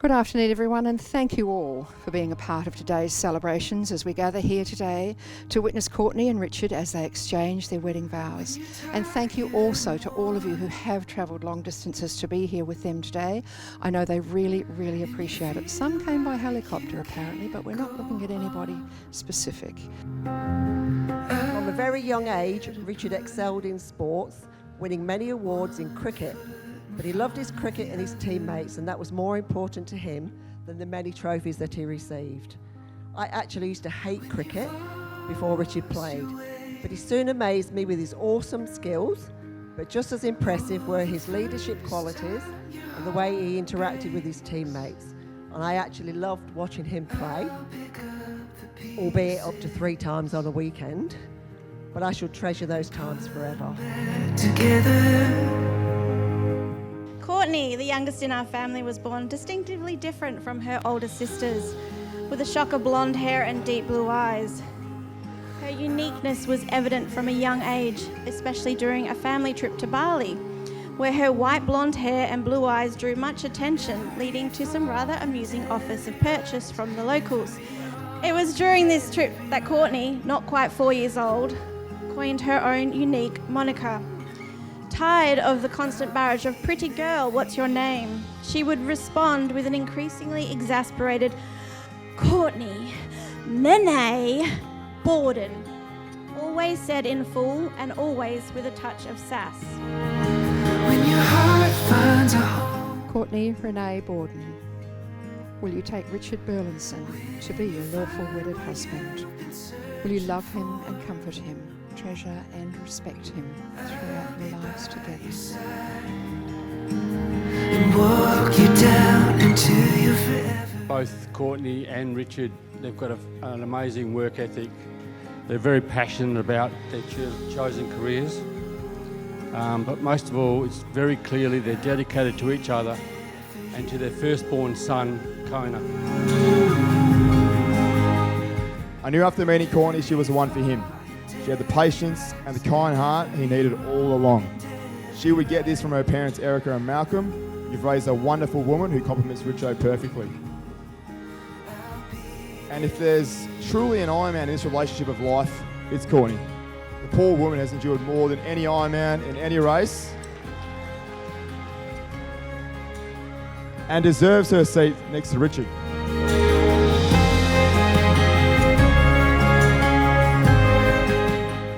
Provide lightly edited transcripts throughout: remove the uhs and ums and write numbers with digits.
Good afternoon, everyone, and thank you all for being a part of today's celebrations as we gather here today to witness Courtney and Richard as they exchange their wedding vows. And thank you also to all of you who have travelled long distances to be here with them today. I know they really, really appreciate it. Some came by helicopter apparently, but we're not looking at anybody specific. From a very young age, Richard excelled in sports, winning many awards in cricket. But he loved his cricket and his teammates, and that was more important to him than the many trophies that he received. I actually used to hate cricket before Richard played, but he soon amazed me with his awesome skills, but just as impressive were his leadership qualities and the way he interacted with his teammates. And I actually loved watching him play, albeit up to 3 times on a weekend, but I shall treasure those times forever. Courtney, the youngest in our family, was born distinctively different from her older sisters, with a shock of blonde hair and deep blue eyes. Her uniqueness was evident from a young age, especially during a family trip to Bali, where her white blonde hair and blue eyes drew much attention, leading to some rather amusing offers of purchase from the locals. It was during this trip that Courtney, not quite 4 years old, coined her own unique moniker. Tired of the constant barrage of "pretty girl, what's your name?" she would respond with an increasingly exasperated "Courtney, Nene, Borden," always said in full and always with a touch of sass. When your heart finds a home. Courtney Renee Borden, will you take Richard Burlinson to be your lawful wedded husband? Will you love him and comfort him, treasure and respect him throughout your lives together? And walk you down into your forever. Both Courtney and Richard, they've got an amazing work ethic. They're very passionate about their chosen careers. But most of all, it's very clearly they're dedicated to each other and to their firstborn son, Kona. I knew after meeting Courtney she was the one for him. She had the patience and the kind heart he needed all along. She would get this from her parents Erica and Malcolm. You've raised a wonderful woman who complements Richo perfectly. And if there's truly an Ironman in this relationship of life, it's Courtney. The poor woman has endured more than any Ironman in any race and deserves her seat next to Richard.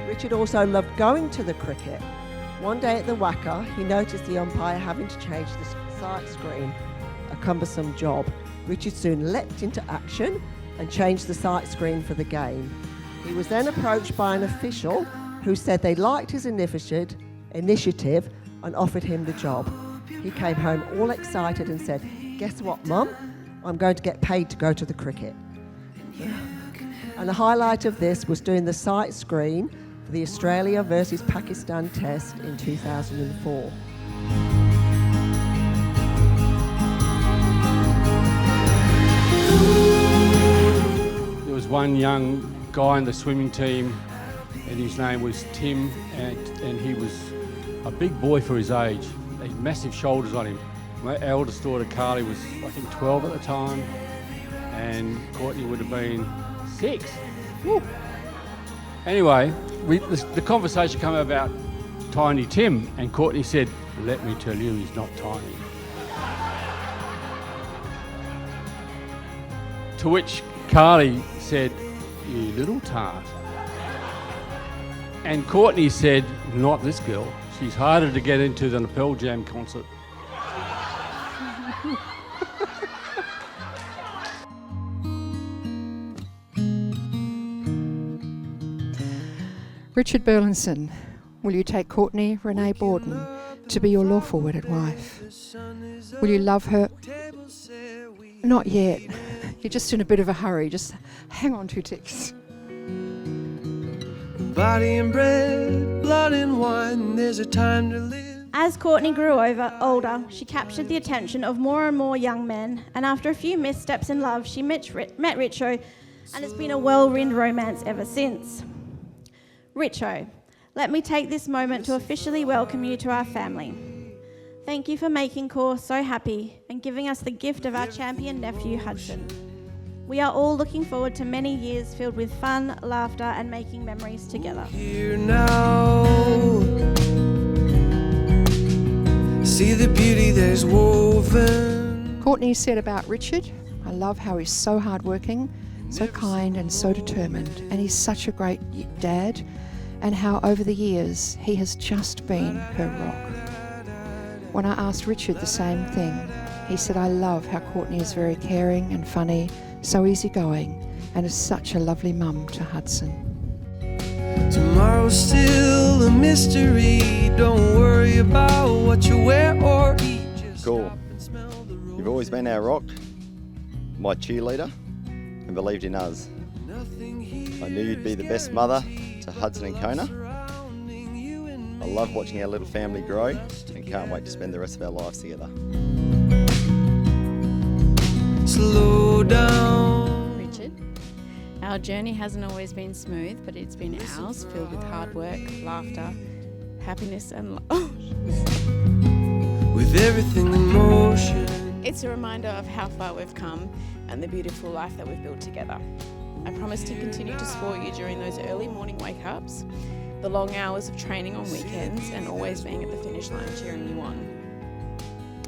Richard also loved going to the cricket. One day at the Wacker, he noticed the umpire having to change the sight screen, a cumbersome job. Richard soon leapt into action and changed the sight screen for the game. He was then approached by an official who said they liked his initiative and offered him the job. He came home all excited and said, "Guess what, Mum? I'm going to get paid to go to the cricket." And the highlight of this was doing the sight screen for the Australia versus Pakistan test in 2004. There was one young guy in the swimming team and his name was Tim, and he was a big boy for his age. He had massive shoulders on him. My eldest daughter Carly was, I think, 12 at the time, and Courtney would have been 6. Woo. Anyway, the conversation came about Tiny Tim, and Courtney said, "Let me tell you, he's not tiny." To which Carly said, "You little tart." And Courtney said, "Not this girl. She's harder to get into than a Pearl Jam concert." Richard Burlinson, will you take Courtney Renee Borden to be your lawful wedded wife? Will you love her? Not yet. You're just in a bit of a hurry. Just hang on 2 ticks. Body and bread, blood and wine, there's a time to live. As Courtney grew older, she captured the attention of more and more young men, and after a few missteps in love, she met Richo, and it's been a well-rimmed romance ever since. Richo, let me take this moment to officially welcome you to our family. Thank you for making Core so happy and giving us the gift of our champion nephew, Hudson. We are all looking forward to many years filled with fun, laughter, and making memories together. Here now, see the beauty there's woven. Courtney said about Richard, I love how he's so hardworking, so kind and so determined, and he's such a great dad, and how over the years he has just been her rock. When I asked Richard the same thing, he said, I love how Courtney is very caring and funny, so easygoing, and is such a lovely mum to Hudson. Tomorrow's still a mystery. Don't worry about what you wear or eat. Just Cool. stop and smell the roses. You've always been our rock, my cheerleader, and believed in us. I knew you'd be the best mother to Hudson and Kona. I love watching our little family grow and can't wait to spend the rest of our lives together. Slow down. Richard, our journey hasn't always been smooth, but it's been ours, filled with hard work, laughter, happiness and love. With everything in motion. It's a reminder of how far we've come and the beautiful life that we've built together. I promise to continue to support you during those early morning wake-ups, the long hours of training on weekends, and always being at the finish line cheering you on.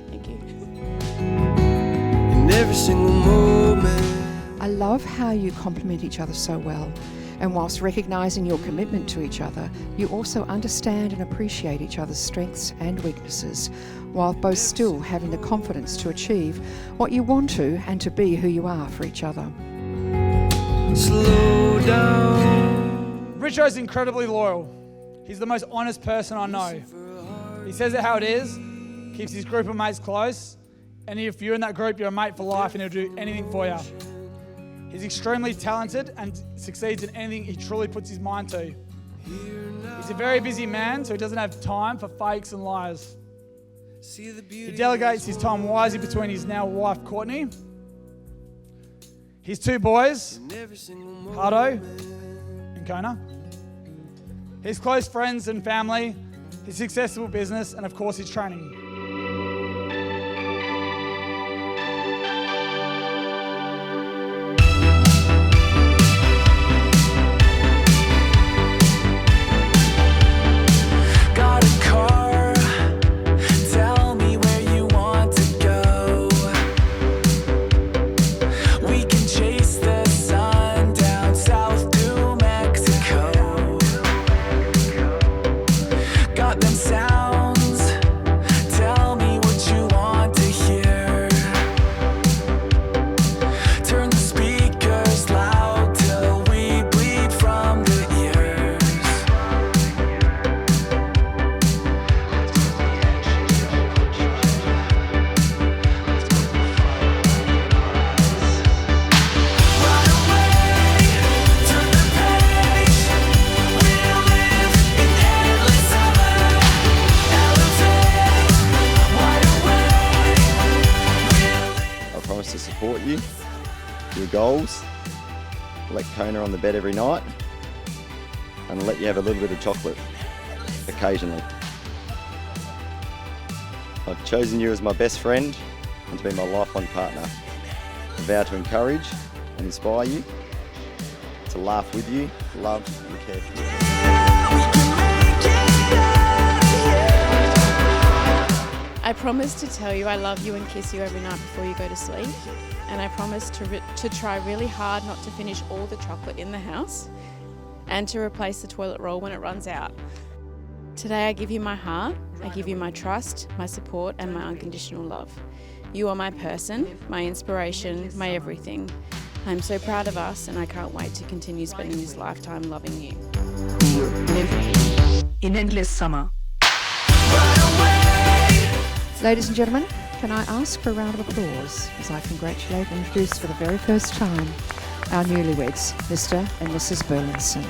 Thank you. In every single moment. I love how you complement each other so well, and whilst recognising your commitment to each other, you also understand and appreciate each other's strengths and weaknesses, while both still having the confidence to achieve what you want to and to be who you are for each other. Slow down. Richo's incredibly loyal. He's the most honest person I know. He says it how it is, keeps his group of mates close, and if you're in that group, you're a mate for life and he'll do anything for you. He's extremely talented and succeeds in anything he truly puts his mind to. He's a very busy man, so he doesn't have time for fakes and lies. He delegates his time wisely between his now wife, Courtney, his two boys, Hardo and Kona, his close friends and family, his successful business, and of course his training. To support you, your goals, let Kona on the bed every night, and let you have a little bit of chocolate occasionally. I've chosen you as my best friend and to be my lifelong partner. I vow to encourage and inspire you, to laugh with you, love and care for you. I promise to tell you I love you and kiss you every night before you go to sleep. And I promise to try really hard not to finish all the chocolate in the house and to replace the toilet roll when it runs out. Today I give you my heart, I give you my trust, my support and my unconditional love. You are my person, my inspiration, my everything. I'm so proud of us and I can't wait to continue spending this lifetime loving you. Live in endless summer. Ladies and gentlemen, can I ask for a round of applause as I congratulate and introduce for the very first time our newlyweds, Mr. and Mrs. Burlinson.